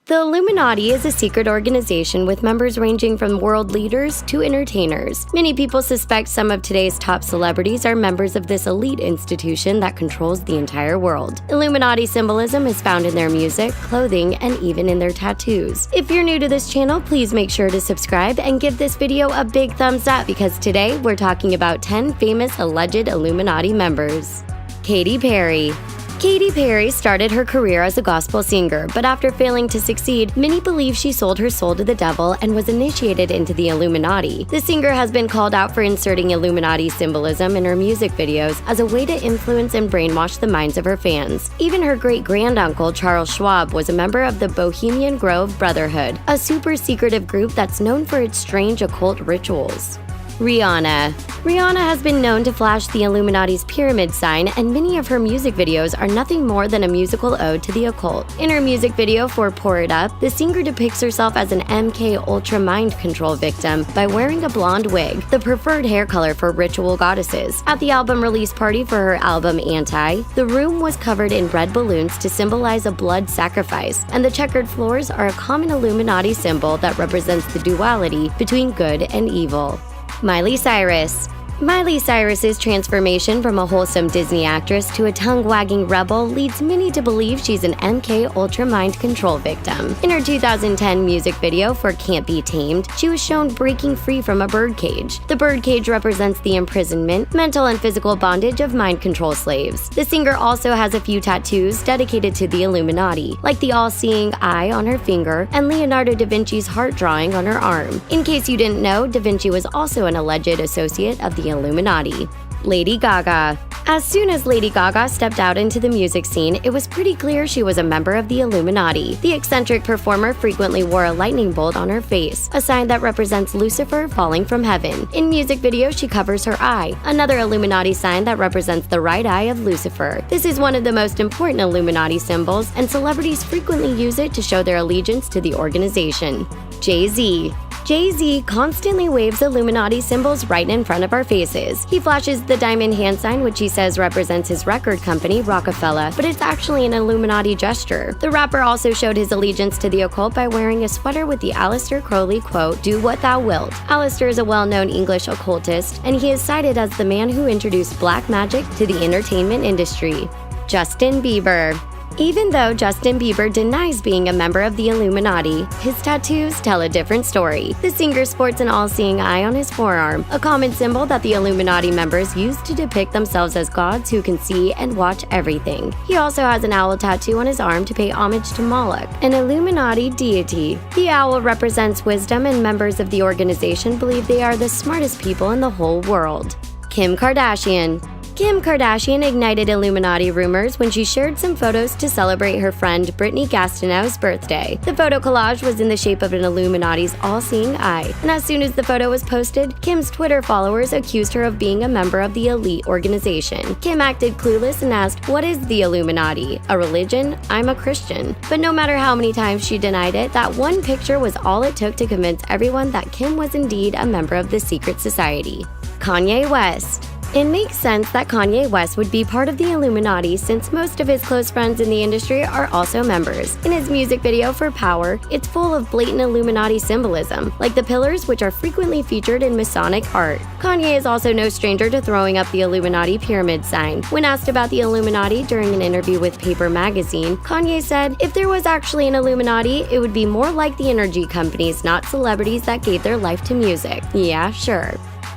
The Illuminati is a secret organization with members ranging from world leaders to entertainers. Many people suspect some of today's top celebrities are members of this elite institution that controls the entire world. Illuminati symbolism is found in their music, clothing, and even in their tattoos. If you're new to this channel, please make sure to subscribe and give this video a big thumbs up because today we're talking about 10 famous alleged Illuminati members. Katy Perry. Katy Perry started her career as a gospel singer, but after failing to succeed, many believe she sold her soul to the devil and was initiated into the Illuminati. The singer has been called out for inserting Illuminati symbolism in her music videos as a way to influence and brainwash the minds of her fans. Even her great-granduncle, Charles Schwab, was a member of the Bohemian Grove Brotherhood, a super-secretive group that's known for its strange occult rituals. Rihanna. Rihanna has been known to flash the Illuminati's pyramid sign, and many of her music videos are nothing more than a musical ode to the occult. In her music video for Pour It Up, the singer depicts herself as an MK Ultra mind control victim by wearing a blonde wig, the preferred hair color for ritual goddesses. At the album release party for her album Anti, the room was covered in red balloons to symbolize a blood sacrifice, and the checkered floors are a common Illuminati symbol that represents the duality between good and evil. Miley Cyrus. Miley Cyrus's transformation from a wholesome Disney actress to a tongue-wagging rebel leads many to believe she's an MK Ultra mind control victim. In her 2010 music video for Can't Be Tamed, she was shown breaking free from a birdcage. The birdcage represents the imprisonment, mental and physical bondage of mind control slaves. The singer also has a few tattoos dedicated to the Illuminati, like the all-seeing eye on her finger and Leonardo da Vinci's heart drawing on her arm. In case you didn't know, da Vinci was also an alleged associate of the Illuminati. Lady Gaga. As soon as Lady Gaga stepped out into the music scene, it was pretty clear she was a member of the Illuminati. The eccentric performer frequently wore a lightning bolt on her face, a sign that represents Lucifer falling from heaven. In music videos, she covers her eye, another Illuminati sign that represents the right eye of Lucifer. This is one of the most important Illuminati symbols, and celebrities frequently use it to show their allegiance to the organization. Jay-Z. Jay-Z constantly waves Illuminati symbols right in front of our faces. He flashes the diamond hand sign, which he says represents his record company, Rockefeller, but it's actually an Illuminati gesture. The rapper also showed his allegiance to the occult by wearing a sweater with the Aleister Crowley quote, "Do what thou wilt." Aleister is a well-known English occultist, and he is cited as the man who introduced black magic to the entertainment industry. Justin Bieber. Even though Justin Bieber denies being a member of the Illuminati, his tattoos tell a different story. The singer sports an all-seeing eye on his forearm, a common symbol that the Illuminati members use to depict themselves as gods who can see and watch everything. He also has an owl tattoo on his arm to pay homage to Moloch, an Illuminati deity. The owl represents wisdom, and members of the organization believe they are the smartest people in the whole world. Kim Kardashian. Kim Kardashian ignited Illuminati rumors when she shared some photos to celebrate her friend Brittany Gastineau's birthday. The photo collage was in the shape of an Illuminati's all-seeing eye, and as soon as the photo was posted, Kim's Twitter followers accused her of being a member of the elite organization. Kim acted clueless and asked, "What is the Illuminati? A religion? I'm a Christian." But no matter how many times she denied it, that one picture was all it took to convince everyone that Kim was indeed a member of the secret society. Kanye West. It makes sense that Kanye West would be part of the Illuminati since most of his close friends in the industry are also members. In his music video for Power, it's full of blatant Illuminati symbolism, like the pillars which are frequently featured in Masonic art. Kanye is also no stranger to throwing up the Illuminati pyramid sign. When asked about the Illuminati during an interview with Paper magazine, Kanye said, "If there was actually an Illuminati, it would be more like the energy companies, not celebrities that gave their life to music." Yeah, sure.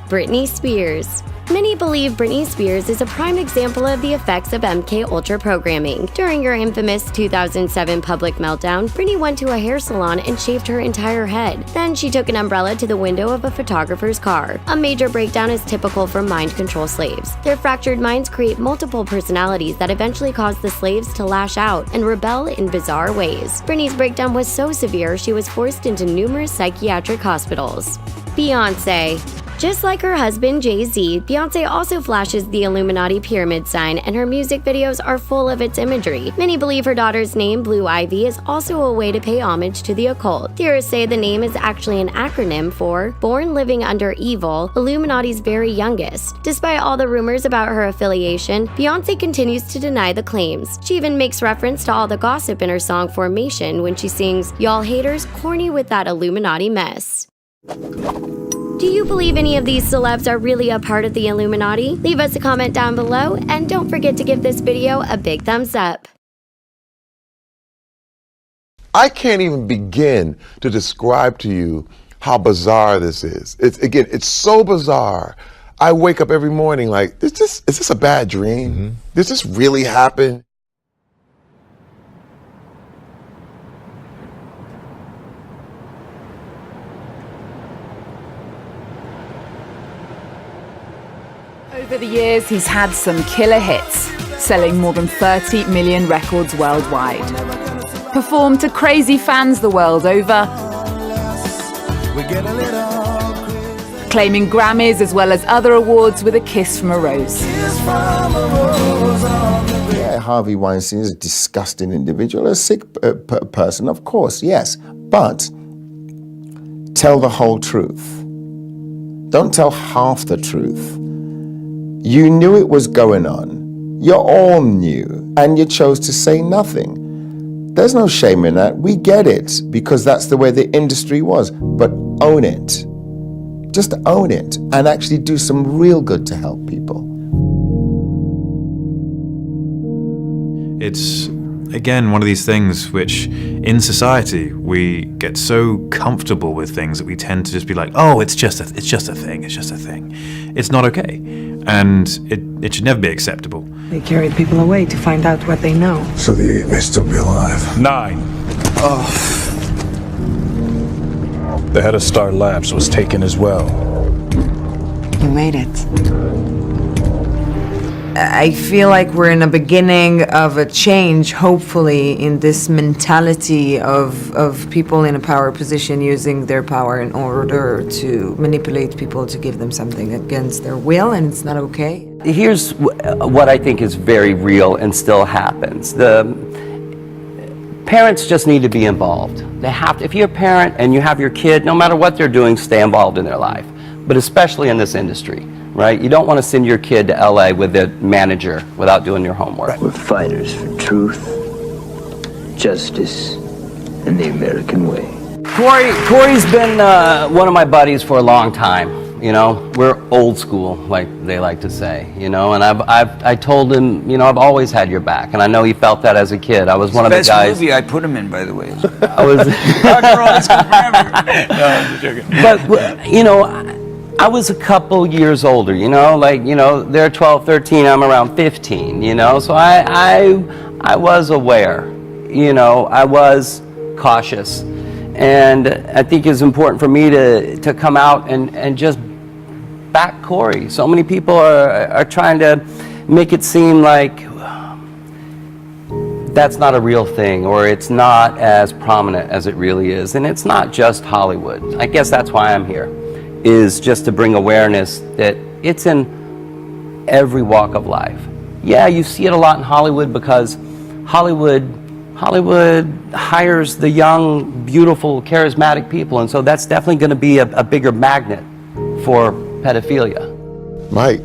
Britney Spears. Many believe Britney Spears is a prime example of the effects of MK Ultra programming. During her infamous 2007 public meltdown, Britney went to a hair salon and shaved her entire head. Then she took an umbrella to the window of a photographer's car. A major breakdown is typical for mind control slaves. Their fractured minds create multiple personalities that eventually cause the slaves to lash out and rebel in bizarre ways. Britney's breakdown was so severe she was forced into numerous psychiatric hospitals. Beyoncé. Just like her husband Jay-Z, Beyoncé also flashes the Illuminati pyramid sign, and her music videos are full of its imagery. Many believe her daughter's name, Blue Ivy, is also a way to pay homage to the occult. Theorists say the name is actually an acronym for Born Living Under Evil, Illuminati's very youngest. Despite all the rumors about her affiliation, Beyoncé continues to deny the claims. She even makes reference to all the gossip in her song Formation when she sings, "Y'all haters corny with that Illuminati mess." Do you believe any of these celebs are really a part of the Illuminati? Leave us a comment down below, and don't forget to give this video a big thumbs up. I can't even begin to describe to you how bizarre this is. It's so bizarre. I wake up every morning like, is this a bad dream? Mm-hmm. Does this really happen? Over the years, he's had some killer hits, selling more than 30 million records worldwide. Performed to crazy fans the world over, claiming Grammys as well as other awards with a kiss from a rose. Yeah, Harvey Weinstein is a disgusting individual, a sick person, of course, yes. But tell the whole truth. Don't tell half the truth. You knew it was going on. You all knew, and you chose to say nothing. There's no shame in that. We get it, because that's the way the industry was. But own it. Just own it, and actually do some real good to help people. It's, again, one of these things which, in society, we get so comfortable with things that we tend to just be like, oh, it's just a thing. It's not okay. And it should never be acceptable. They carried people away to find out what they know. So the 8 may still be alive. 9. The head of Star Labs was taken as well. You made it. I feel like we're in the beginning of a change, hopefully, in this mentality of people in a power position using their power in order to manipulate people to give them something against their will, and it's not okay. Here's what I think is very real and still happens. The parents just need to be involved. They have to. If you're a parent and you have your kid, no matter what they're doing, stay involved in their life, but especially in this industry. Right? You don't want to send your kid to LA with a manager without doing your homework. We're fighters for truth, justice, and the American way. Corey's been one of my buddies for a long time. You know, we're old school, like they like to say. You know, and I told him, you know, I've always had your back, and I know he felt that as a kid. I was one of the guys. Best movie I put him in, by the way. I was. No, I'm joking. But you know. I was a couple years older, you know, like, you know, they're 12, 13, I'm around 15, you know, so I was aware, you know, I was cautious, and I think it's important for me to come out and just back Corey. So many people are trying to make it seem like that's not a real thing, or it's not as prominent as it really is, and it's not just Hollywood. I guess that's why I'm here. Is just to bring awareness that it's in every walk of life. Yeah, you see it a lot in Hollywood because Hollywood hires the young, beautiful, charismatic people, and so that's definitely going to be a bigger magnet for pedophilia. Mike,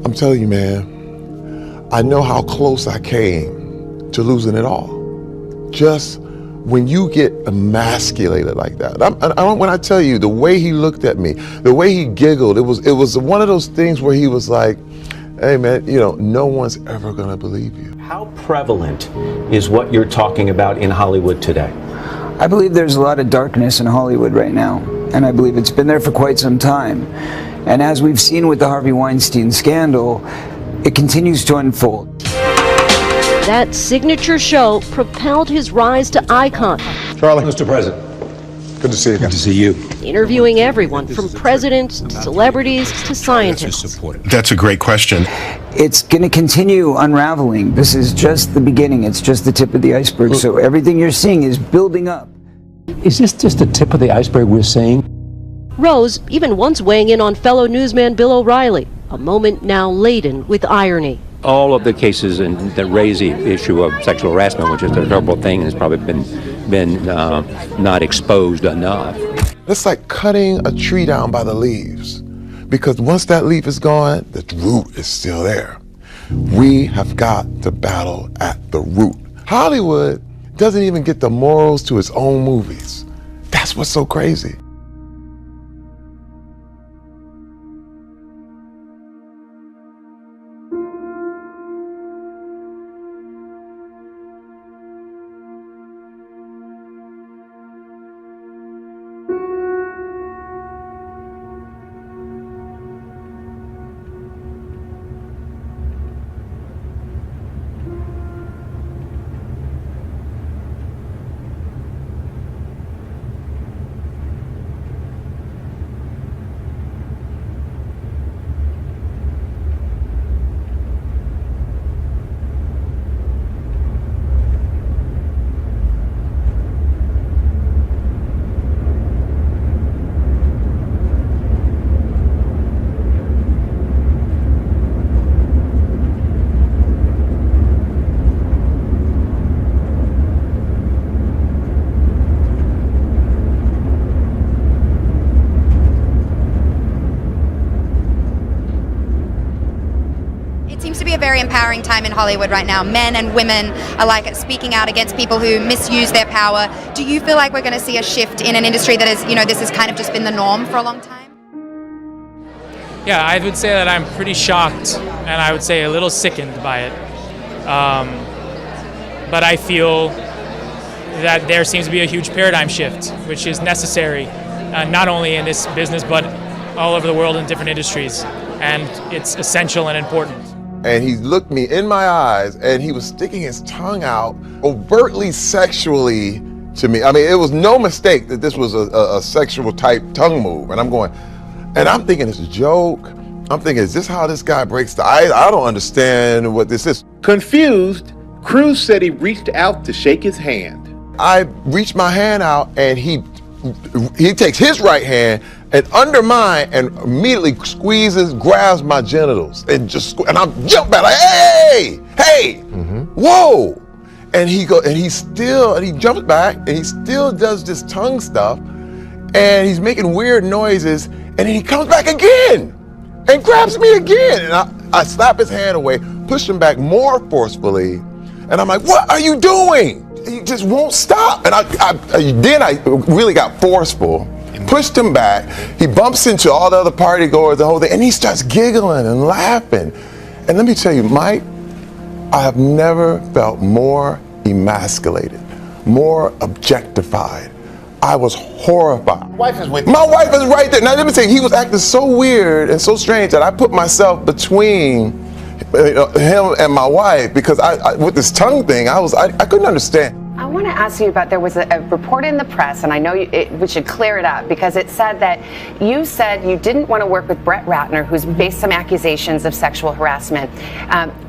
I'm telling you, man, I know how close I came to losing it all. Just when you get emasculated like that, when I tell you the way he looked at me, the way he giggled, it was one of those things where he was like, hey man, you know, no one's ever gonna believe you. How prevalent is what you're talking about in Hollywood today? I believe there's a lot of darkness in Hollywood right now, and I believe it's been there for quite some time. And as we've seen with the Harvey Weinstein scandal, it continues to unfold. That signature show propelled his rise to icon. Charlie. Mr. President, good to see you again. Good to see you. Interviewing everyone from presidents to celebrities to scientists. That's a great question. It's going to continue unraveling. This is just the beginning. It's just the tip of the iceberg. So everything you're seeing is building up. Is this just the tip of the iceberg we're seeing? Rose even once weighing in on fellow newsman Bill O'Reilly, a moment now laden with irony. All of the cases that raise the issue of sexual harassment, which is a terrible thing, has probably been not exposed enough. It's like cutting a tree down by the leaves, because once that leaf is gone, the root is still there. We have got to battle at the root. Hollywood doesn't even get the morals to its own movies. That's what's so crazy. A very empowering time in Hollywood right now. Men and women alike speaking out against people who misuse their power. Do you feel like we're going to see a shift in an industry that is, this has kind of just been the norm for a long time? Yeah, I would say that I'm pretty shocked, and I would say a little sickened by it. But I feel that there seems to be a huge paradigm shift, which is necessary, not only in this business, but all over the world in different industries. And it's essential and important. And he looked me in my eyes, and he was sticking his tongue out overtly sexually to me. I mean, it was no mistake that this was a sexual type tongue move. And I'm thinking it's a joke. I'm thinking, is this how this guy breaks the ice? I don't understand what this is. Confused, Cruz said he reached out to shake his hand. I reached my hand out, and he takes his right hand and under mine and immediately squeezes, grabs my genitals, and I'm jumping back like, hey, whoa. And he jumps back, and he still does this tongue stuff, and he's making weird noises, and then he comes back again and grabs me again. And I slap his hand away, push him back more forcefully, and I'm like, what are you doing? He just won't stop. And then I really got forceful, pushed him back. He bumps into all the other party goers, the whole thing, and he starts giggling and laughing. And let me tell you, Mike, I have never felt more emasculated, more objectified. I was horrified. My wife is with you. My wife is right there. Now let me tell you, he was acting so weird and so strange that I put myself between him and my wife, because I with this tongue thing, I couldn't understand. I want to ask you about, there was a report in the press, and I know we should clear it up, because it said that you said you didn't want to work with Brett Ratner, who's faced some accusations of sexual harassment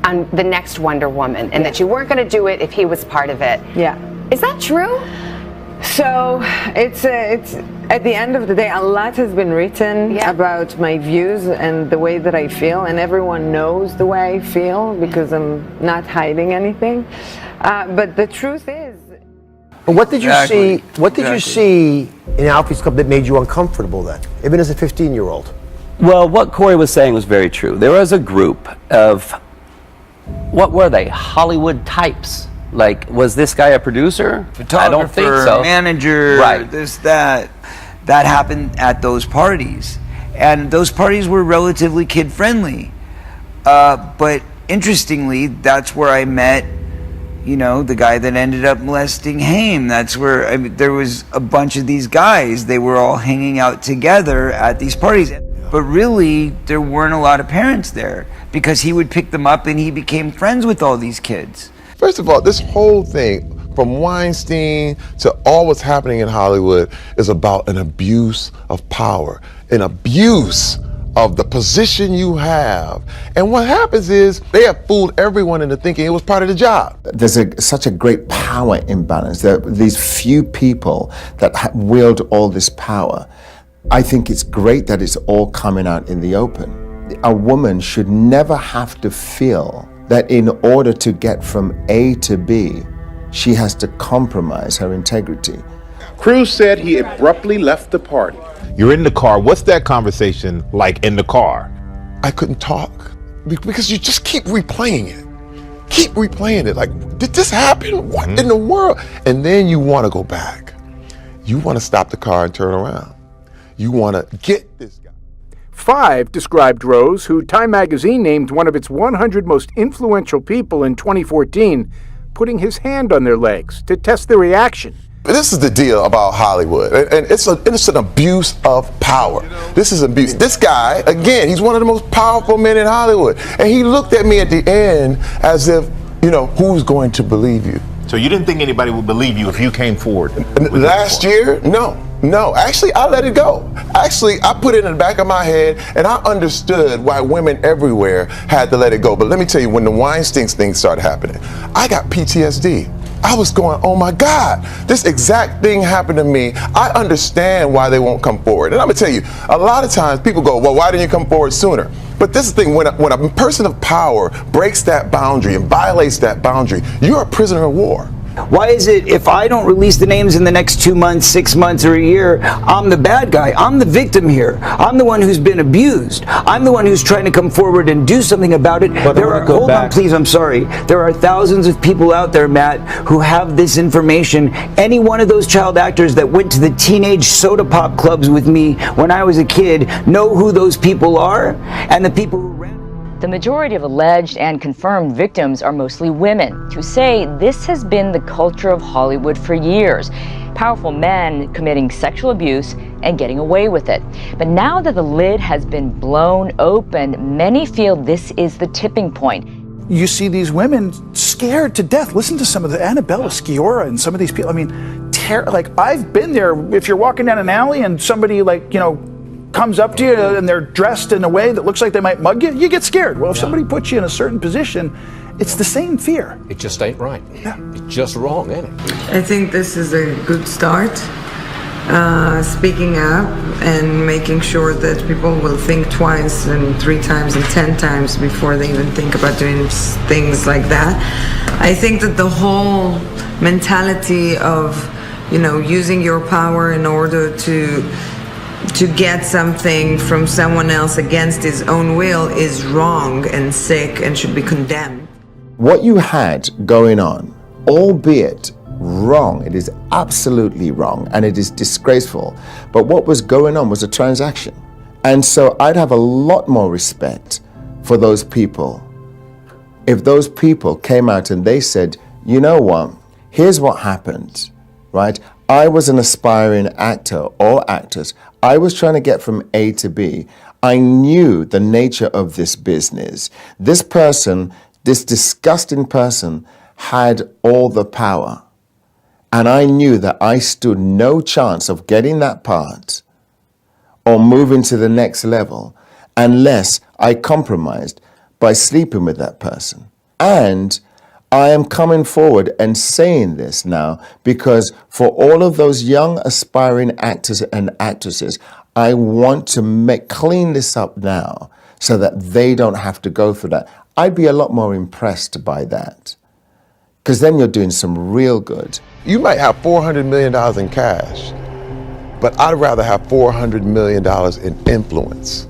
on the next Wonder Woman, and that you weren't going to do it if he was part of it. Yeah. Is that true? So it's at the end of the day, a lot has been written about my views and the way that I feel, and everyone knows the way I feel because I'm not hiding anything. But the truth is. But what did you see? What did you see in Alfie's Club that made you uncomfortable then, even as a 15-year-old? Well, what Corey was saying was very true. There was a group of, what were they? Hollywood types. Like, was this guy a producer? Photographer, I don't think so. Manager, right. This, that. That happened at those parties. And those parties were relatively kid-friendly. But interestingly, that's where I met, the guy that ended up molesting Haim. That's where, there was a bunch of these guys. They were all hanging out together at these parties. But really, there weren't a lot of parents there, because he would pick them up and he became friends with all these kids. First of all, this whole thing, from Weinstein to all what's happening in Hollywood, is about an abuse of power, an abuse of the position you have. And what happens is they have fooled everyone into thinking it was part of the job. There's such a great power imbalance. There are these few people that wield all this power. I think it's great that it's all coming out in the open. A woman should never have to feel that in order to get from A to B, she has to compromise her integrity. Cruz said he abruptly left the party. You're in the car. What's that conversation like in the car? I couldn't talk because you just keep replaying it. Keep replaying it. Like, did this happen? What in the world? And then you want to go back. You want to stop the car and turn around. You want to get this guy. 5 described Rose, who Time magazine named one of its 100 most influential people in 2014, putting his hand on their legs to test their reaction. This is the deal about Hollywood, and it's an abuse of power. This is abuse. This guy, again, he's one of the most powerful men in Hollywood, and he looked at me at the end as if, who's going to believe you? So you didn't think anybody would believe you if you came forward? Last year, no. Actually, I let it go. Actually, I put it in the back of my head, and I understood why women everywhere had to let it go. But let me tell you, when the Weinstein thing started happening, I got PTSD. I was going, oh my God, this exact thing happened to me. I understand why they won't come forward. And I'm gonna tell you, a lot of times people go, well, why didn't you come forward sooner? But this is the thing, when a person of power breaks that boundary and violates that boundary, you're a prisoner of war. Why is it if I don't release the names in the next 2 months, 6 months, or a year, I'm the bad guy? I'm the victim here. I'm the one who's been abused. I'm the one who's trying to come forward and do something about it. Hold on, please, I'm sorry. There are thousands of people out there, Matt, who have this information. Any one of those child actors that went to the teenage soda pop clubs with me when I was a kid know who those people are, and the people who ran. The majority of alleged and confirmed victims are mostly women who say this has been the culture of Hollywood for years. Powerful men committing sexual abuse and getting away with it. But now that the lid has been blown open, many feel this is the tipping point. You see these women scared to death. Listen to some of the Annabella Sciorra and some of these people. I mean, I've been there. If you're walking down an alley and somebody comes up to you and they're dressed in a way that looks like they might mug you, you get scared. Well, if somebody puts you in a certain position, it's the same fear. It just ain't right. Yeah. It's just wrong, ain't it? I think this is a good start. Speaking up and making sure that people will think twice and 3 times and 10 times before they even think about doing things like that. I think that the whole mentality of, using your power in order to get something from someone else against his own will is wrong and sick and should be condemned. What you had going on, albeit wrong, it is absolutely wrong and it is disgraceful, but what was going on was a transaction. And so I'd have a lot more respect for those people if those people came out and they said, you know what, here's what happened, right? I was an aspiring actor or actress. I was trying to get from A to B. I knew the nature of this business. This person, this disgusting person, had all the power. And I knew that I stood no chance of getting that part or moving to the next level unless I compromised by sleeping with that person. And I am coming forward and saying this now because for all of those young aspiring actors and actresses, I want to clean this up now so that they don't have to go through that. I'd be a lot more impressed by that because then you're doing some real good. You might have $400 million in cash, but I'd rather have $400 million in influence.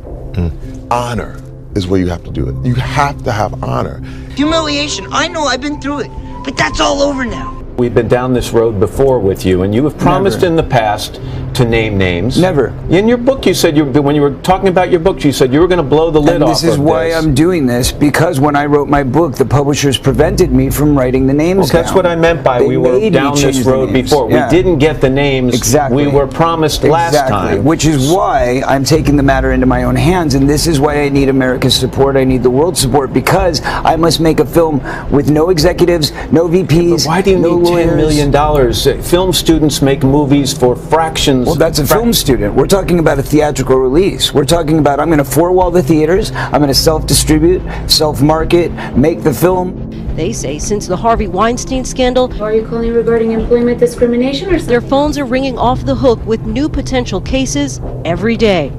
Honor is where you have to do it. You have to have honor. Humiliation, I know, I've been through it, but that's all over now. We've been down this road before with you, and you have promised in the past to name names. Never. In your book, you said, when you were talking about your book, you said you were going to blow the lid off of this. This is why I'm doing this, because when I wrote my book, the publishers prevented me from writing the names down. That's what I meant by we were down this road before. Yeah. We didn't get the names we were promised last time. Which is why I'm taking the matter into my own hands, and this is why I need America's support, I need the world's support, because I must make a film with no executives, no VPs, but why do you need $10 million? Film students make movies for fractions. Well, that's a film student. We're talking about a theatrical release. We're talking about I'm going to four-wall the theaters, I'm going to self-distribute, self-market, make the film. They say since the Harvey Weinstein scandal, Are you calling regarding employment discrimination or something? their phones are ringing off the hook with new potential cases every day.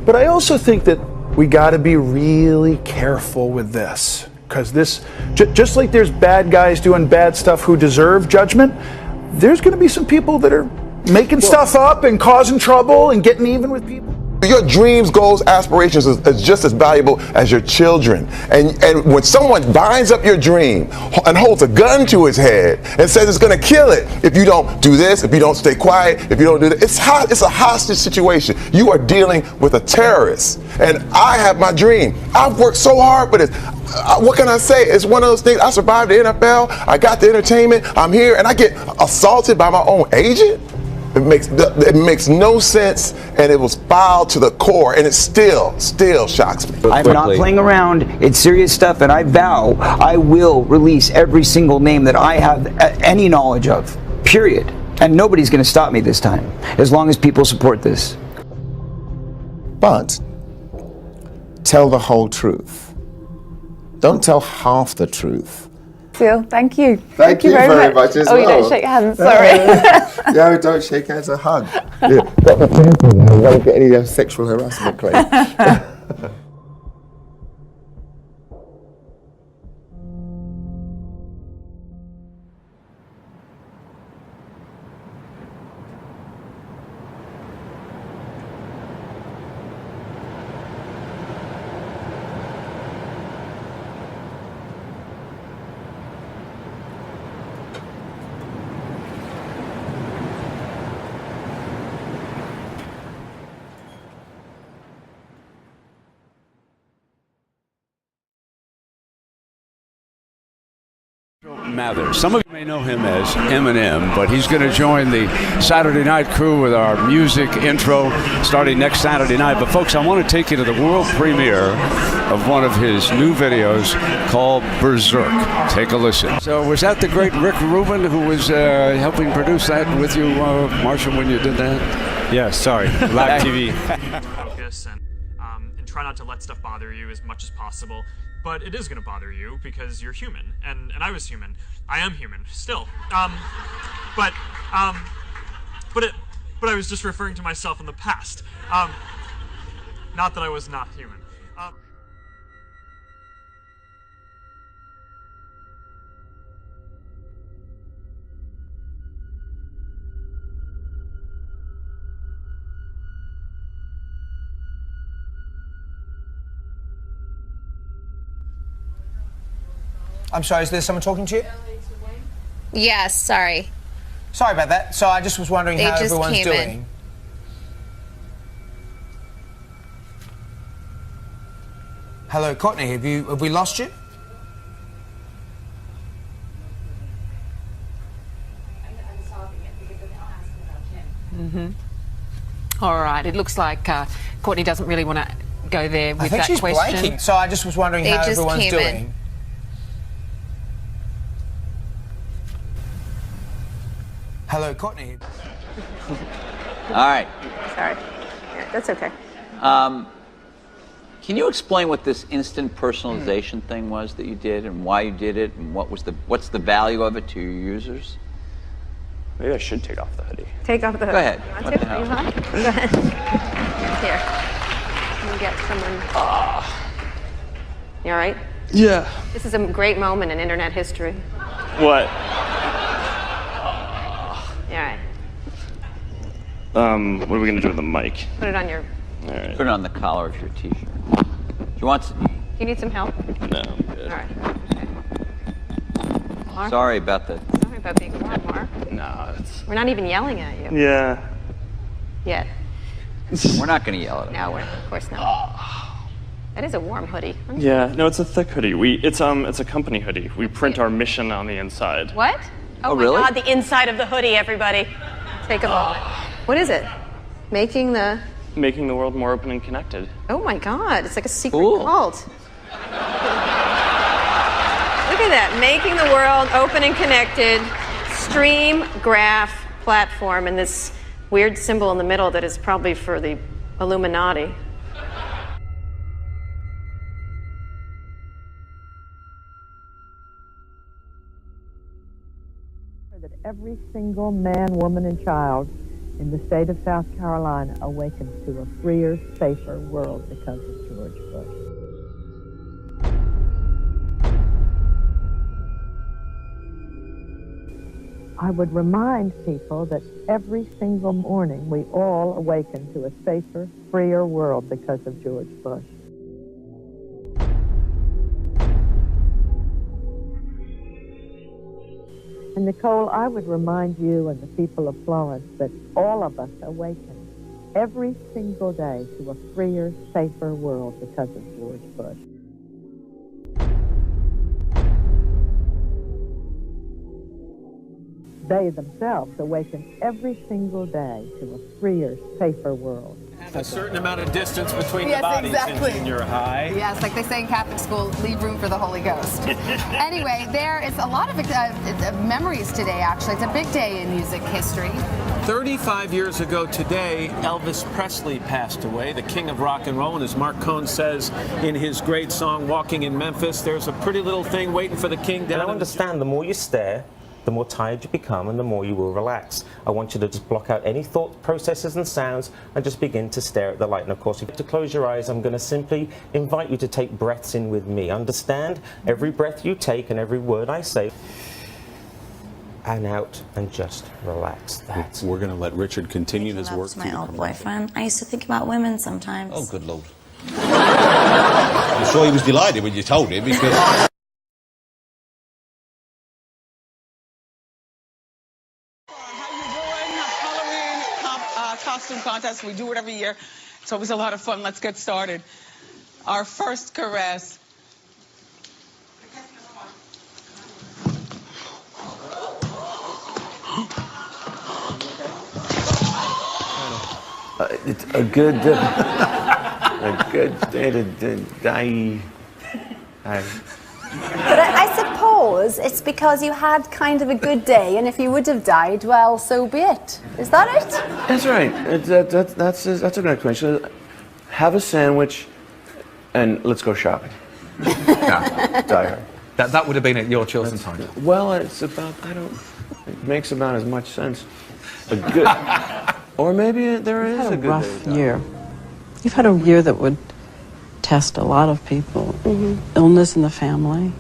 But I also think that we got to be really careful with this, because this, just like there's bad guys doing bad stuff who deserve judgment, there's going to be some people that are making stuff up and causing trouble and getting even with people. Your dreams, goals, aspirations is just as valuable as your children. And when someone binds up your dream and holds a gun to his head and says it's going to kill it if you don't do this, if you don't stay quiet, if you don't do that, it's a hostage situation. You are dealing with a terrorist. And I have my dream. I've worked so hard for this. What can I say? It's one of those things. I survived the NFL. I got the entertainment. I'm here, and I get assaulted by my own agent. It makes no sense, and it was filed to the core, and it still shocks me. I'm not playing around. It's serious stuff, and I vow I will release every single name that I have any knowledge of, period. And nobody's going to stop me this time, as long as people support this. But tell the whole truth. Don't tell half the truth. Thank you. Thank you very much as well. well. You don't shake hands, sorry. No, don't shake hands, a hug. Yeah. Got the careful now. You won't get any sexual harassment claims. Mather. Some of you may know him as Eminem, but he's going to join the Saturday night crew with our music intro starting next Saturday night. But folks, I want to take you to the world premiere of one of his new videos called Berserk. Take a listen. So was that the great Rick Rubin who was helping produce that with you, Marshall, when you did that? Yeah, sorry. Live TV. Focus and try not to let stuff bother you as much as possible. But it is going to bother you because you're human, and I was human. I am human still. But I was just referring to myself in the past. Not that I was not human. I'm sorry, is there someone talking to you? Yes, sorry. Sorry about that. So I just was wondering how everyone's doing. Hello, Courtney, have we lost you? All right, it looks like Courtney doesn't really want to go there with that question. I think she's blanking, so I just was wondering how everyone's doing. Hello, Courtney. All right. Sorry. Yeah, that's okay. Can you explain what this instant personalization thing was that you did, and why you did it, and what's the value of it to your users? Maybe I should take off the hoodie. Take off the hoodie. Go ahead. You want What to? the hell? You want? Go ahead. Here. Let me get someone. You all right? Yeah. This is a great moment in internet history. What? You all right? What are we gonna do with the mic? Put it on your. All right. Put it on the collar of your T-shirt. Do you want some? Do you need some help? No, I'm good. All right. Okay. Mark? Sorry about the. Sorry about being warm, Mark. No, it's. We're not even yelling at you. Yeah. Yet. We're not going to yell at him. No, of course not. That is a warm hoodie. Yeah. No, it's a thick hoodie. It's a company hoodie. We print our mission on the inside. What? Oh, my really? God, the inside of the hoodie, everybody. Take a moment. What is it? Making the world more open and connected. Oh my God, it's like a secret Cool. cult. Look at that, making the world open and connected, stream graph platform, and this weird symbol in the middle that is probably for the Illuminati. that every single man, woman, and child in the state of South Carolina awakens to a freer, safer world because of George Bush. I would remind people that every single morning we all awaken to a safer, freer world because of George Bush. And Nicole, I would remind you and the people of Florence that all of us awaken every single day to a freer, safer world because of George Bush. They themselves awaken every single day to a freer, safer world. A certain amount of distance between the bodies exactly. in junior high. Yes, like they say in Catholic school, leave room for the Holy Ghost. Anyway, there is a lot of memories today, actually. It's a big day in music history. 35 years ago today, Elvis Presley passed away, the king of rock and roll. And as Mark Cohn says in his great song, Walking in Memphis, there's a pretty little thing waiting for the king down. And I understand the more you stare, the more tired you become and the more you will relax. I want you to just block out any thought processes and sounds and just begin to stare at the light. And of course, if you have to close your eyes, I'm going to simply invite you to take breaths in with me. Understand every breath you take and every word I say. And out and just relax. That's We're going to let Richard continue his work. My old boyfriend. I used to think about women sometimes. Oh, good Lord. I'm sure he was delighted when you told him because... Costume contest. We do it every year. It's always a lot of fun. Let's get started. Our first caress. It's a good day to die. But I suppose it's because you had kind of a good day, and if you would have died, well, so be it. Is that it? That's right. That's a good explanation. Have a sandwich, and let's go shopping. Die hard. That would have been your chosen title. Well, it's about, it makes about as much sense. A good, or maybe there is a good rough year. You've had a year that would test a lot of people. Illness in the family.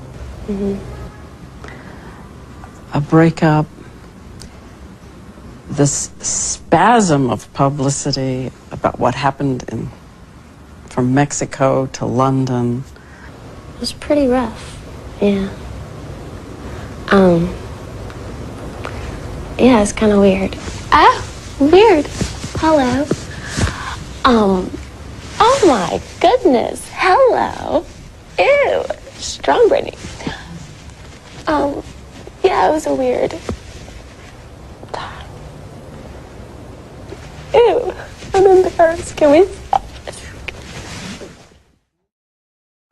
A breakup. This spasm of publicity about what happened from Mexico to London. It was pretty rough, yeah. Yeah, it's kind of weird. Ah, weird. Hello. Oh my goodness. Hello. Ew. Strong Brittany. Yeah, it was a weird time. Ew. I'm embarrassed. Can we stop?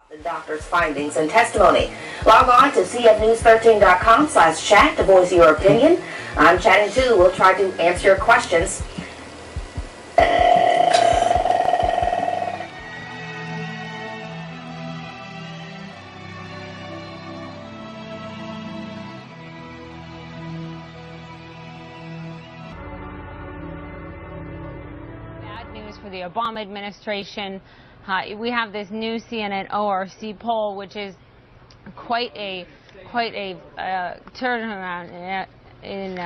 The doctor's findings and testimony. Log on to cfnews13.com/chat to voice your opinion. I'm chatting too. We'll try to answer your questions. For the Obama administration, we have this new CNN ORC poll, which is quite a turnaround in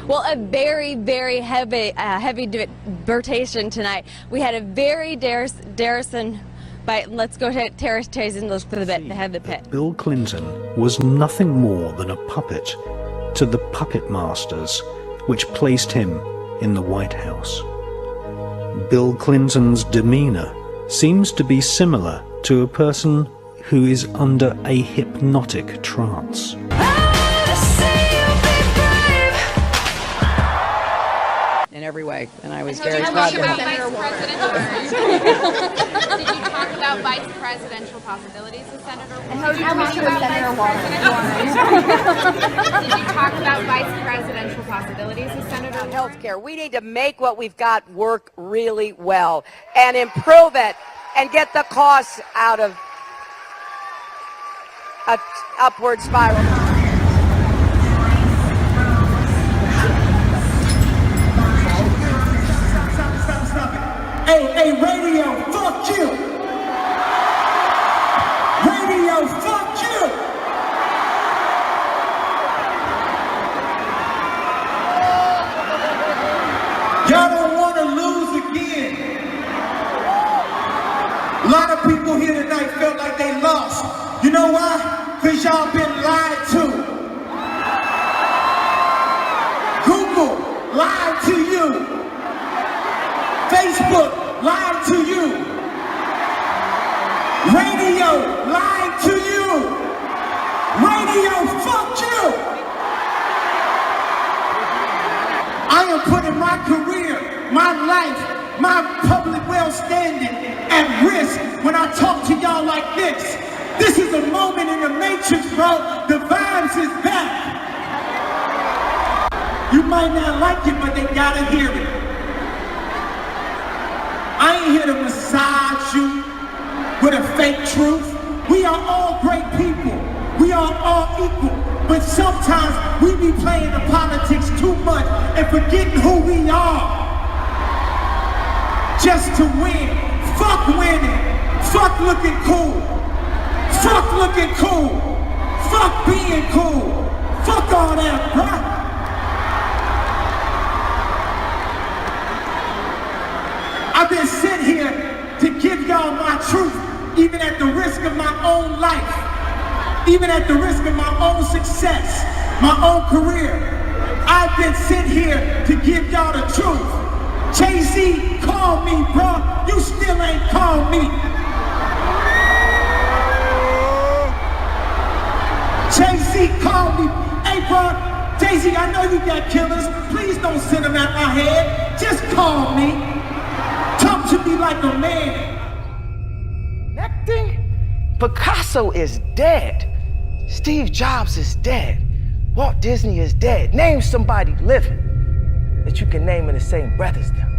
Well, a very, very heavy debatation tonight. We had a very Darrison. But let's go to Terrace Tazen for the head of the pit. Bill Clinton was nothing more than a puppet to the puppet masters which placed him in the White House. Bill Clinton's demeanor seems to be similar to a person who is under a hypnotic trance. In every way, and I was very proud of him. Did you talk about vice presidential possibilities with Senator Warren? And how did you talk about Senator Warren? Did you talk about vice presidential possibilities with Senator Warren? Healthcare. We need to make what we've got work really well and improve it and get the costs out of an upward spiral. Hey, radio, fuck you! Radio, fuck you! Y'all don't want to lose again. A lot of people here tonight felt like they lost. You know why? Because y'all been lied to. Google lied to you. Facebook lied to you. Radio lied to you. Radio, fuck you. I am putting my career, my life, my public well-standing at risk when I talk to y'all like this. This is a moment in the matrix, bro. The vibes is back. You might not like it, but they gotta hear it. I ain't here to massage you with a fake truth. We are all great people. We are all equal. But sometimes we be playing the politics too much and forgetting who we are. Just to win. Fuck winning. Fuck looking cool. Fuck looking cool. Fuck being cool. Fuck all that, bruh. I've been sent here to give y'all my truth, even at the risk of my own life, even at the risk of my own success, my own career. I've been sent here to give y'all the truth. Jay-Z called me, bro. You still ain't called me. Jay-Z called me. Hey, bro, Jay-Z, I know you got killers. Please don't send them at my head. Just call me. Talk to me like a man. Connecting? Picasso is dead. Steve Jobs is dead. Walt Disney is dead. Name somebody living that you can name in the same breath as them.